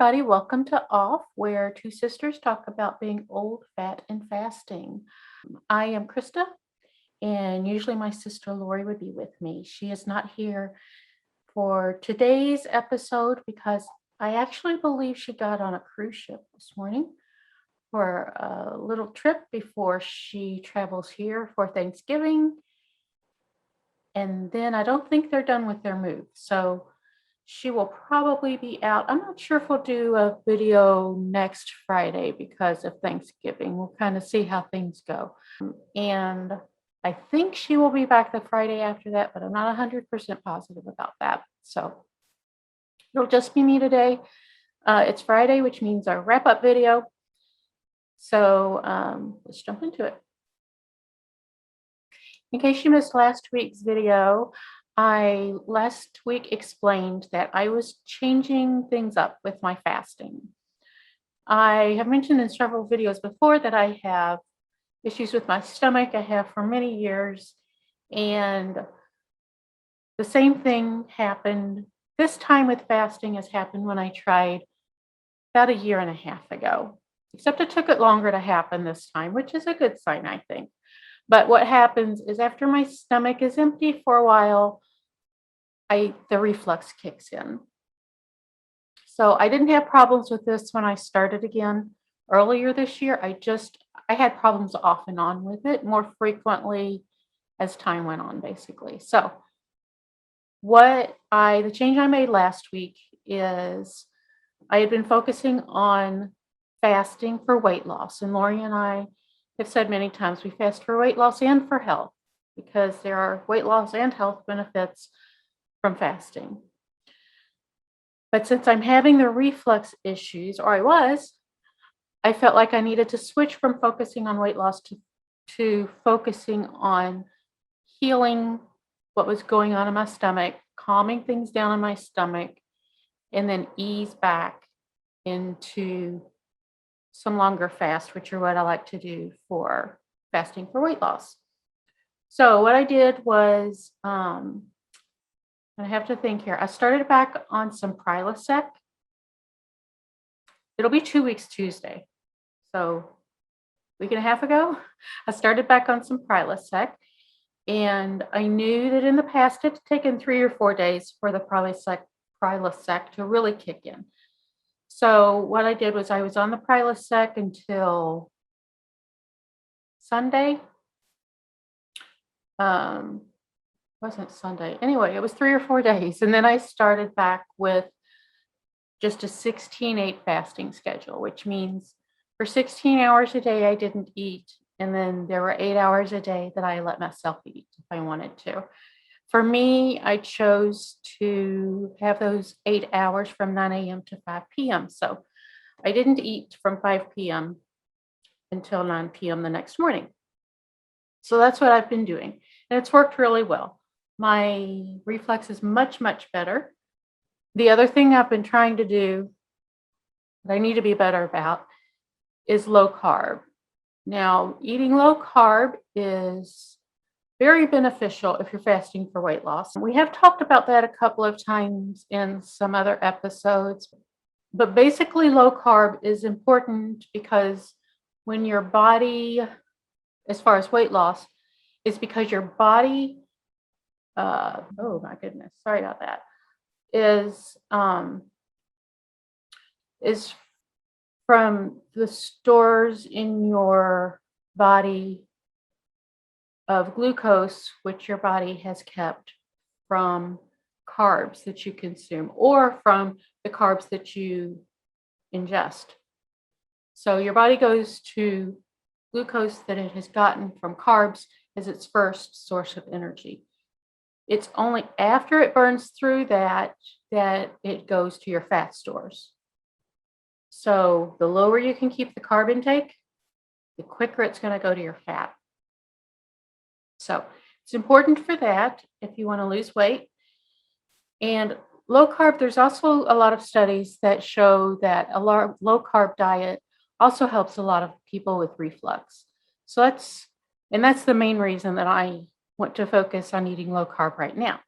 everybody. Welcome to Off, where two sisters talk about being old, fat, and fasting. I am Krista, and usually my sister Lori would be with me. She is not here for today's episode because I actually believe she got on a cruise ship this morning for a little trip before she travels here for Thanksgiving. And then I don't think they're done with their move. So she will probably be out. I'm not sure if we'll do a video next Friday because of Thanksgiving. We'll kind of see how things go. And I think she will be back the Friday after that, but I'm not 100% positive about that. So it'll just be me today. It's Friday, which means our wrap-up video. So let's jump into it. In case you missed last week's video, I last week explained that I was changing things up with my fasting. I have mentioned in several videos before that I have issues with my stomach. I have for many years, and the same thing happened this time with fasting as happened when I tried about a year and a half ago, except it took it longer to happen this time, which is a good sign, I think. But what happens is after my stomach is empty for a while, the reflux kicks in. So I didn't have problems with this when I started again earlier this year. I had problems off and on with it more frequently as time went on, basically. So the change I made last week is I had been focusing on fasting for weight loss. And Lori and I have said many times we fast for weight loss and for health because there are weight loss and health benefits from fasting. But since I'm having the reflux issues, I felt like I needed to switch from focusing on weight loss to focusing on healing what was going on in my stomach, calming things down in my stomach, and then ease back into some longer fast, which are what I like to do for fasting for weight loss. So what I did was, I have to think here. I started back on some Prilosec. It'll be 2 weeks Tuesday. So a week and a half ago, I started back on some Prilosec. And I knew that in the past it's taken 3 or 4 days for the Prilosec to really kick in. So what I did was I was on the Prilosec until Sunday. Wasn't Sunday. Anyway, it was 3 or 4 days. And then I started back with just a 16-8 fasting schedule, which means for 16 hours a day, I didn't eat. And then there were 8 hours a day that I let myself eat if I wanted to. For me, I chose to have those 8 hours from 9 a.m. to 5 p.m. So I didn't eat from 5 p.m. until 9 p.m. the next morning. So that's what I've been doing. And it's worked really well. My reflux is much, much better. The other thing I've been trying to do that I need to be better about is low carb. Now, eating low carb is very beneficial if you're fasting for weight loss. We have talked about that a couple of times in some other episodes. But basically, low carb is important because when your body, as far as weight loss, is because your body, oh my goodness, sorry about that, is from the stores in your body of glucose, which your body has kept from carbs that you consume or from the carbs that you ingest. So your body goes to glucose that it has gotten from carbs as its first source of energy. It's only after it burns through that it goes to your fat stores. So the lower you can keep the carb intake, the quicker it's going to go to your fat. So it's important for that if you want to lose weight. And low carb, there's also a lot of studies that show that a low carb diet also helps a lot of people with reflux. So that's the main reason that I want to focus on eating low carb right now.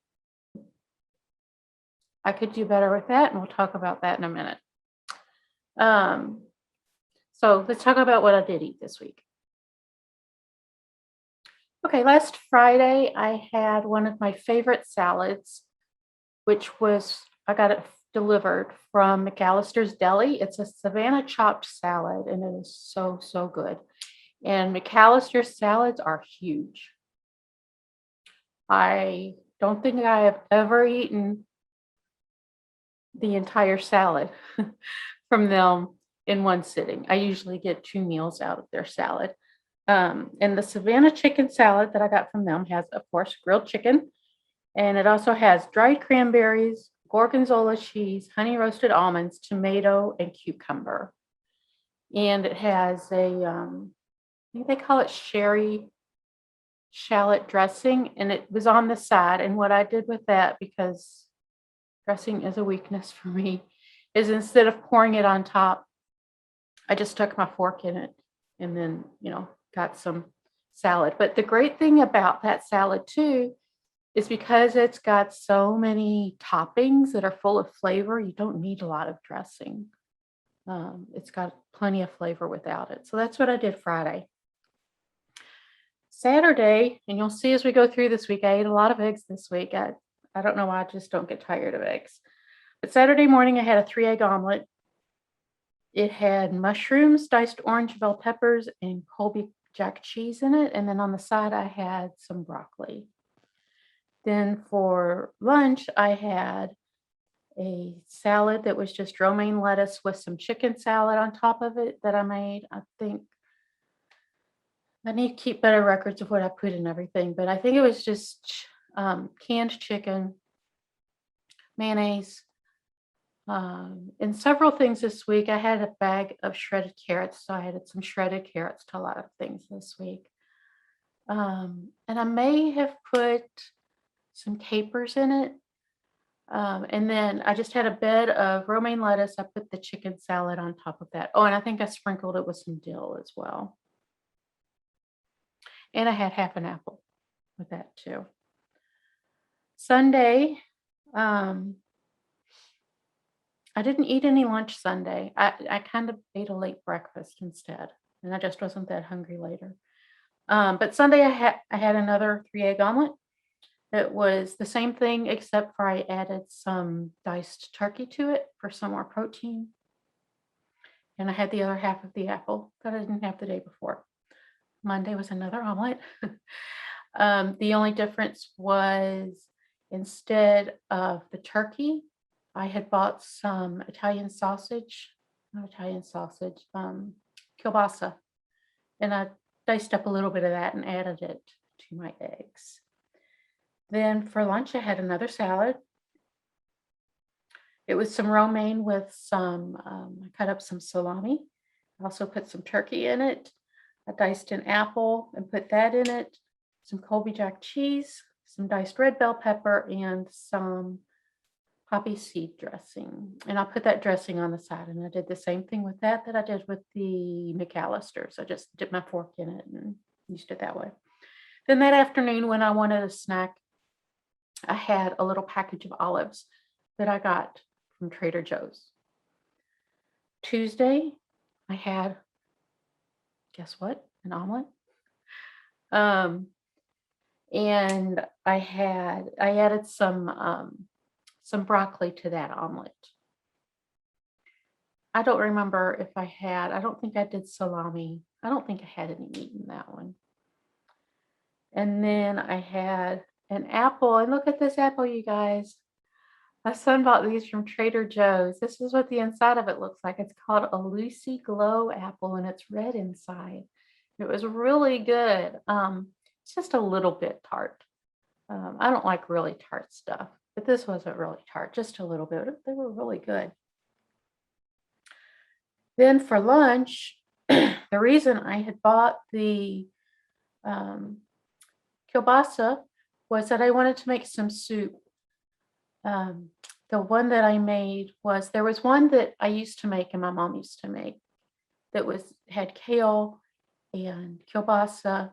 I could do better with that, and we'll talk about that in a minute. So let's talk about what I did eat this week. Okay, last Friday I had one of my favorite salads, which was I got it delivered from McAllister's Deli. It's a Savannah chopped salad, and it is so, so good. And McAllister's salads are huge. I don't think I have ever eaten the entire salad from them in one sitting. I usually get 2 meals out of their salad. And the Savannah chicken salad that I got from them has, of course, grilled chicken, and it also has dried cranberries, gorgonzola cheese, honey roasted almonds, tomato, and cucumber. And it has I think they call it sherry shallot dressing, and it was on the side. And what I did with that, because dressing is a weakness for me, is instead of pouring it on top, I just stuck my fork in it and then, got some salad. But the great thing about that salad too is because it's got so many toppings that are full of flavor, you don't need a lot of dressing. It's got plenty of flavor without it. So that's what I did Friday. Saturday, and you'll see as we go through this week, I ate a lot of eggs this week. I don't know why, I just don't get tired of eggs. But Saturday morning, I had a 3-egg omelet. It had mushrooms, diced orange bell peppers, and Colby Jack cheese in it. And then on the side, I had some broccoli. Then for lunch, I had a salad that was just romaine lettuce with some chicken salad on top of it that I made. I think I need to keep better records of what I put in everything, but I think it was just canned chicken, mayonnaise, and several things this week. I had a bag of shredded carrots, so I added some shredded carrots to a lot of things this week. And I may have put some capers in it. And then I just had a bed of romaine lettuce. I put the chicken salad on top of that. Oh, and I think I sprinkled it with some dill as well. And I had half an apple with that too. Sunday, I didn't eat any lunch Sunday. I kind of ate a late breakfast instead, and I just wasn't that hungry later. But Sunday I had another 3-egg omelet. It was the same thing, except for I added some diced turkey to it for some more protein. And I had the other half of the apple that I didn't have the day before. Monday was another omelet. The only difference was instead of the turkey, I had bought some Italian sausage, not Italian sausage, kielbasa. And I diced up a little bit of that and added it to my eggs. Then for lunch, I had another salad. It was some romaine with some, I cut up some salami. I also put some turkey in it. I diced an apple and put that in it, some Colby Jack cheese, some diced red bell pepper, and some poppy seed dressing. And I'll put that dressing on the side. And I did the same thing with that I did with the McAllisters. I just dipped my fork in it and used it that way. Then that afternoon, when I wanted a snack, I had a little package of olives that I got from Trader Joe's. Tuesday, I had, guess what? An omelet. And I added some broccoli to that omelet. I don't remember if I don't think I did salami. I don't think I had any meat in that one. And then I had an apple, and look at this apple, you guys. My son bought these from Trader Joe's. This is what the inside of it looks like. It's called a Lucy Glow apple, and it's red inside. It was really good. It's just a little bit tart. I don't like really tart stuff, but this wasn't really tart, just a little bit. They were really good. Then for lunch, the reason I had bought the kielbasa was that I wanted to make some soup. The one that I made there was one that I used to make and my mom used to make that had kale and kielbasa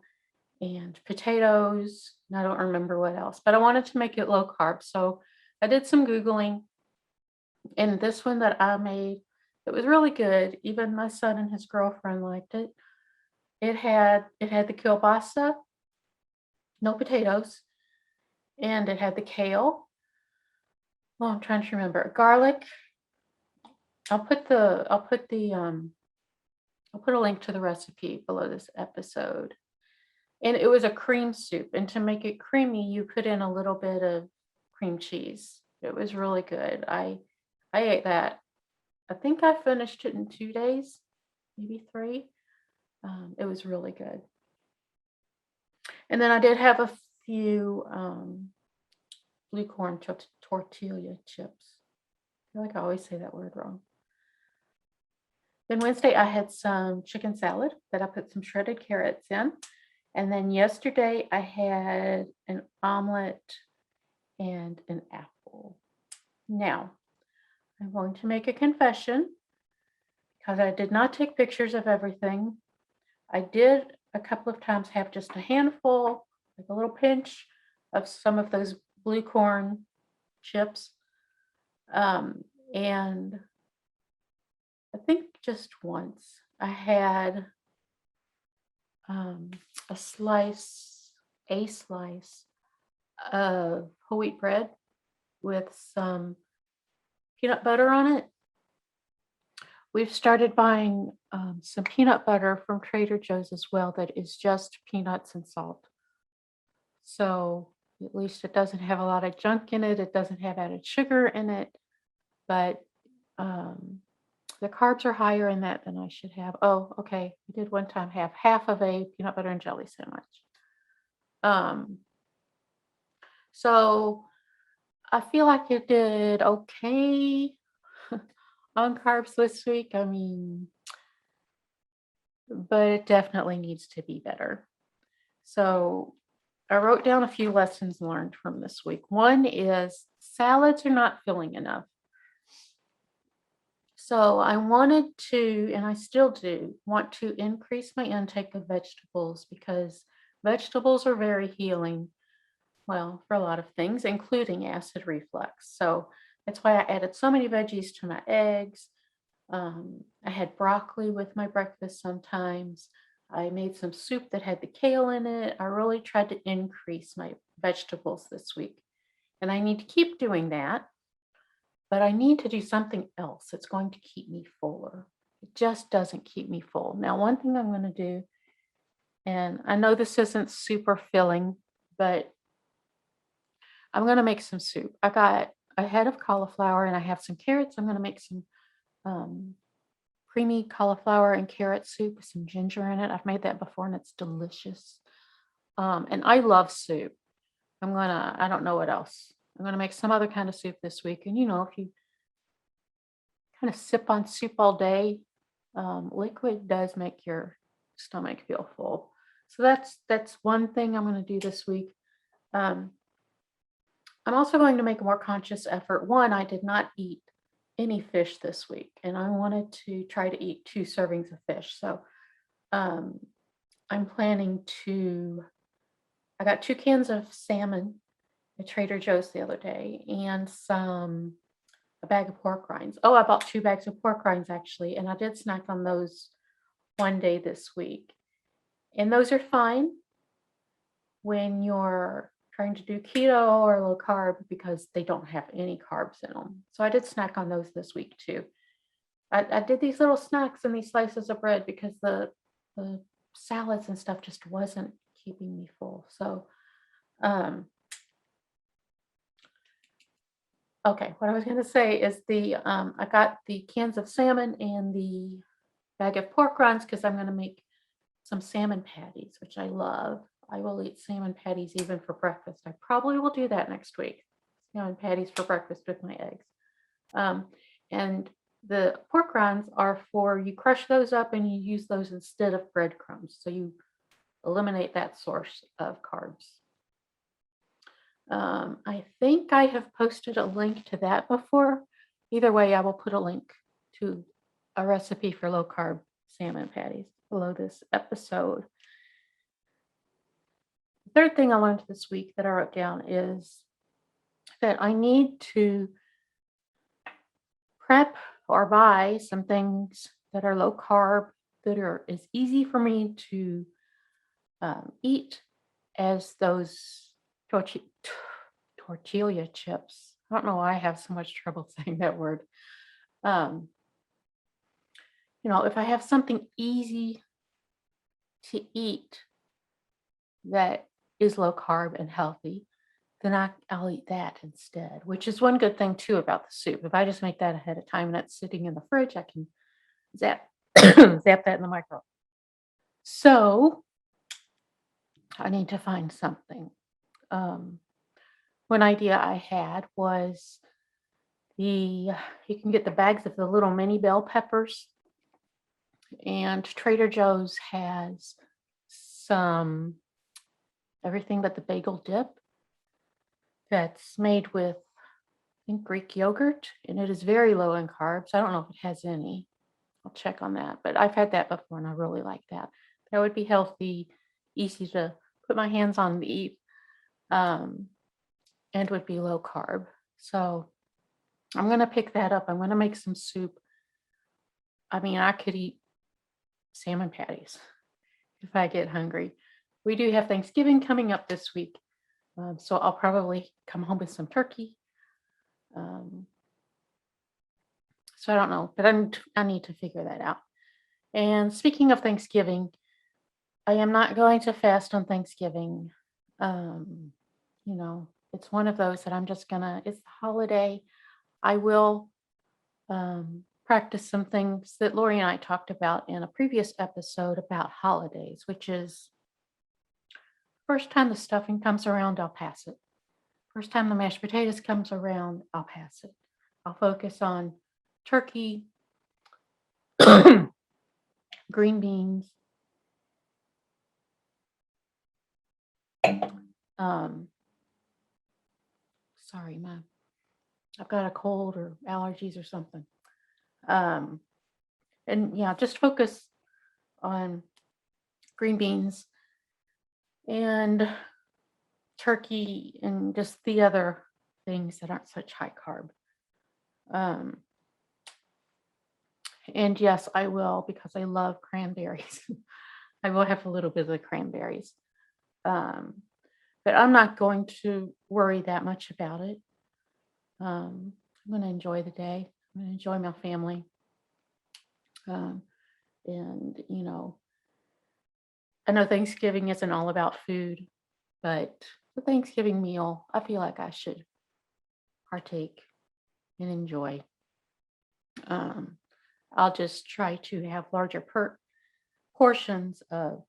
and potatoes, and I don't remember what else, but I wanted to make it low carb. So I did some Googling, and this one that I made It was really good. Even my son and his girlfriend liked it. It had the kielbasa, no potatoes, and it had the kale. Oh, I'm trying to remember. Garlic. I'll put a link to the recipe below this episode. And it was a cream soup. And to make it creamy, you put in a little bit of cream cheese. It was really good. I ate that. I think I finished it in 2 days, maybe three. It was really good. And then I did have a few blue corn tortilla chips. I feel like I always say that word wrong. Then Wednesday, I had some chicken salad that I put some shredded carrots in. And then yesterday, I had an omelet and an apple. Now, I'm going to make a confession because I did not take pictures of everything. I did a couple of times have just a handful, like a little pinch of some of those blue corn chips. And I think just once I had a slice of whole wheat bread with some peanut butter on it. We've started buying some peanut butter from Trader Joe's as well that is just peanuts and salt. So at least it doesn't have a lot of junk in it. It doesn't have added sugar in it, but the carbs are higher in that than I should have. Oh, okay. I did one time have half of a peanut butter and jelly sandwich. So I feel like it did okay on carbs this week. I mean, but it definitely needs to be better. So I wrote down a few lessons learned from this week. One is salads are not filling enough. So I wanted to, and I still do, want to increase my intake of vegetables because vegetables are very healing, well, for a lot of things, including acid reflux. So that's why I added so many veggies to my eggs. I had broccoli with my breakfast sometimes. I made some soup that had the kale in it. I really tried to increase my vegetables this week. And I need to keep doing that. But I need to do something else that's going to keep me fuller. It just doesn't keep me full. Now, one thing I'm going to do, and I know this isn't super filling, but I'm going to make some soup. I got a head of cauliflower and I have some carrots. I'm going to make some creamy cauliflower and carrot soup with some ginger in it. I've made that before and it's delicious. And I love soup. I don't know what else. I'm going to make some other kind of soup this week. And if you kind of sip on soup all day, liquid does make your stomach feel full. So that's one thing I'm going to do this week. I'm also going to make a more conscious effort. One, I did not eat any fish this week, and I wanted to try to eat 2 servings of fish. So I'm planning to. I got 2 cans of salmon at Trader Joe's the other day, and a bag of pork rinds. Oh, I bought 2 bags of pork rinds actually, and I did snack on those one day this week. And those are fine when you're trying to do keto or low carb because they don't have any carbs in them. So I did snack on those this week too. I did these little snacks and these slices of bread because the salads and stuff just wasn't keeping me full. So okay, what I was going to say is I got the cans of salmon and the bag of pork rinds because I'm going to make some salmon patties, which I love. I will eat salmon patties even for breakfast. I probably will do that next week. Salmon patties for breakfast with my eggs. And the pork rinds are you crush those up and you use those instead of breadcrumbs. So you eliminate that source of carbs. I think I have posted a link to that before. Either way, I will put a link to a recipe for low carb salmon patties below this episode. The third thing I learned this week that I wrote down is that I need to prep or buy some things that are low carb, that are as easy for me to eat as those tortilla chips. I don't know why I have so much trouble saying that word. Um, if I have something easy to eat that is low carb and healthy, then I'll eat that instead, which is one good thing too about the soup. If I just make that ahead of time and it's sitting in the fridge, I can zap zap that in the microwave. So I need to find something. Um, One idea I had was you can get the bags of the little mini bell peppers, and Trader Joe's has some everything but the bagel dip that's made with, I think, Greek yogurt, and it is very low in carbs. I don't know if it has any. I'll check on that, but I've had that before and I really like that. That would be healthy, easy to put my hands on and eat, and would be low carb. So I'm going to pick that up. I'm going to make some soup. I mean, I could eat salmon patties if I get hungry. We do have Thanksgiving coming up this week, so I'll probably come home with some turkey. So I don't know, but I need to figure that out. And speaking of Thanksgiving, I am not going to fast on Thanksgiving. It's one of those that it's the holiday. I will practice some things that Lori and I talked about in a previous episode about holidays, which is first time the stuffing comes around, I'll pass it. First time the mashed potatoes comes around, I'll pass it. I'll focus on turkey, green beans, sorry, I've got a cold or allergies or something. And yeah, just focus on green beans and turkey and just the other things that aren't such high carb. And yes, I will, because I love cranberries. I will have a little bit of the cranberries. But I'm not going to worry that much about it. I'm going to enjoy the day. I'm going to enjoy my family. And, I know Thanksgiving isn't all about food, but the Thanksgiving meal, I feel like I should partake and enjoy. I'll just try to have larger portions of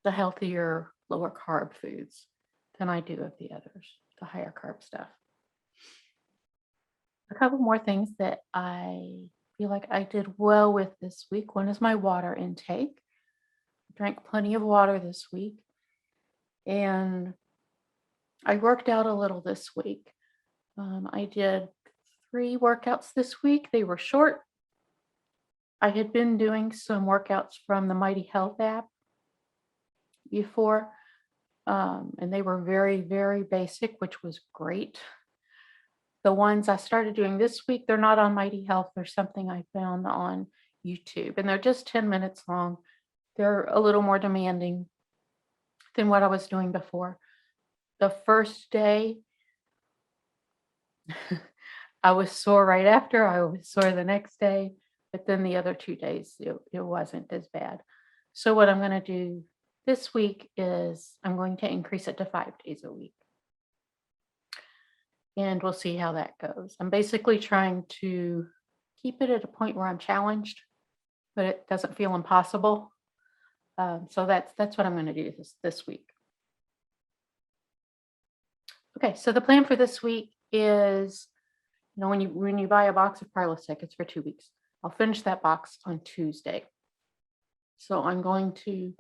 the healthier, lower carb foods than I do of the others, the higher carb stuff. A couple more things that I feel like I did well with this week. One is my water intake. I drank plenty of water this week, and I worked out a little this week. I did 3 workouts this week. They were short. I had been doing some workouts from the Mighty Health app before, and they were very, very basic, which was great. The ones I started doing this week, they're not on Mighty Health. They're something I found on YouTube, and they're just 10 minutes long. They're a little more demanding than what I was doing before. The first day, I was sore right after. I was sore the next day, but then the other 2 days, it wasn't as bad. So what I'm going to do this week is I'm going to increase it to 5 days a week. And we'll see how that goes. I'm basically trying to keep it at a point where I'm challenged, but it doesn't feel impossible. So that's what I'm going to do this week. Okay, so the plan for this week is, when you buy a box of Prilosec, it's for 2 weeks. I'll finish that box on Tuesday. So I'm going to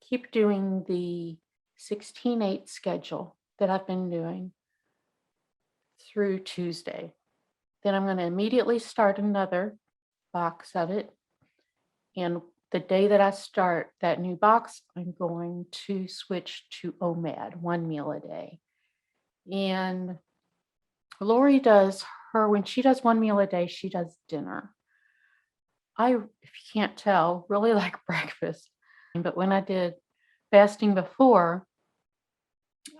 keep doing the 16/8 schedule that I've been doing through Tuesday. Then I'm going to immediately start another box of it. And the day that I start that new box, I'm going to switch to OMAD, 1 meal a day. And Lori does her, when she does one meal a day, she does dinner. I, if you can't tell, really like breakfast. But when I did fasting before,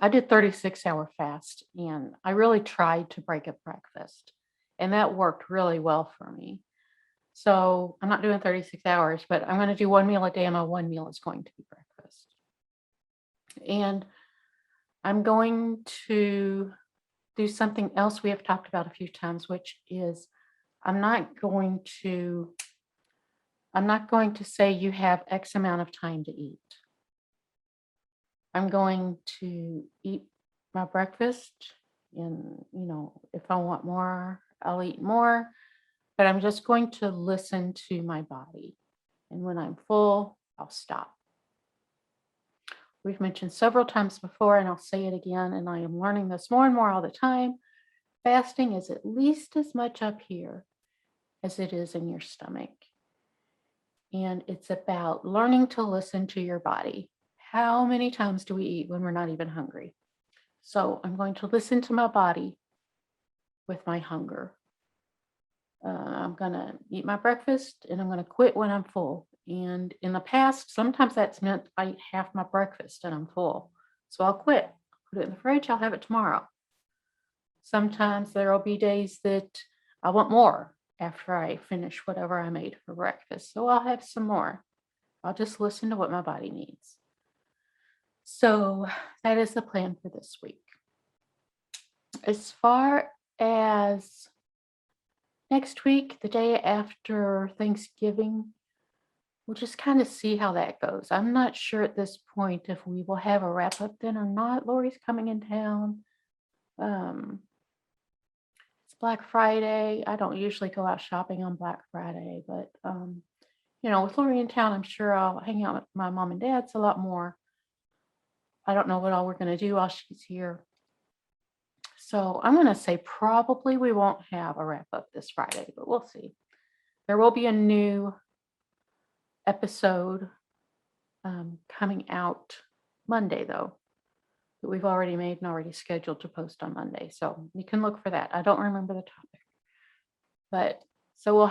I did 36-hour fast, and I really tried to break up breakfast. And that worked really well for me. So I'm not doing 36 hours, but I'm going to do one meal a day, and my one meal is going to be breakfast. And I'm going to do something else we have talked about a few times, which is I'm not going to say you have X amount of time to eat. I'm going to eat my breakfast, and if I want more, I'll eat more, but I'm just going to listen to my body. And when I'm full, I'll stop. We've mentioned several times before, and I'll say it again, and I am learning this more and more all the time. Fasting is at least as much up here as it is in your stomach. And it's about learning to listen to your body. How many times do we eat when we're not even hungry? So I'm going to listen to my body with my hunger. I'm going to eat my breakfast, and I'm going to quit when I'm full. And in the past, sometimes that's meant I eat half my breakfast and I'm full. So I'll quit. Put it in the fridge. I'll have it tomorrow. Sometimes there will be days that I want more after I finish whatever I made for breakfast. So I'll have some more. I'll just listen to what my body needs. So that is the plan for this week. As far as next week, the day after Thanksgiving, we'll just kind of see how that goes. I'm not sure at this point if we will have a wrap up then or not. Lori's coming in town. It's Black Friday. I don't usually go out shopping on Black Friday, but with Lori in town, I'm sure I'll hang out with my mom and dad's a lot more. I don't know what all we're going to do while she's here. So I'm going to say probably we won't have a wrap up this Friday, but we'll see. There will be a new episode coming out Monday, though, that we've already made and already scheduled to post on Monday. So you can look for that. I don't remember the topic. But so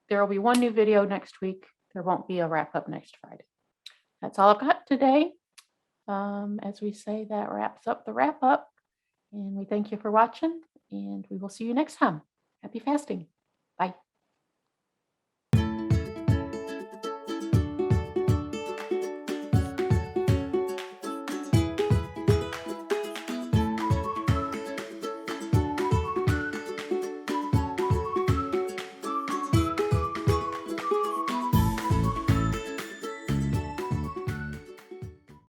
there will be one new video next week. There won't be a wrap up next Friday. That's all I've got today. As we say, that wraps up the wrap up. And we thank you for watching, and we will see you next time. Happy fasting. Bye.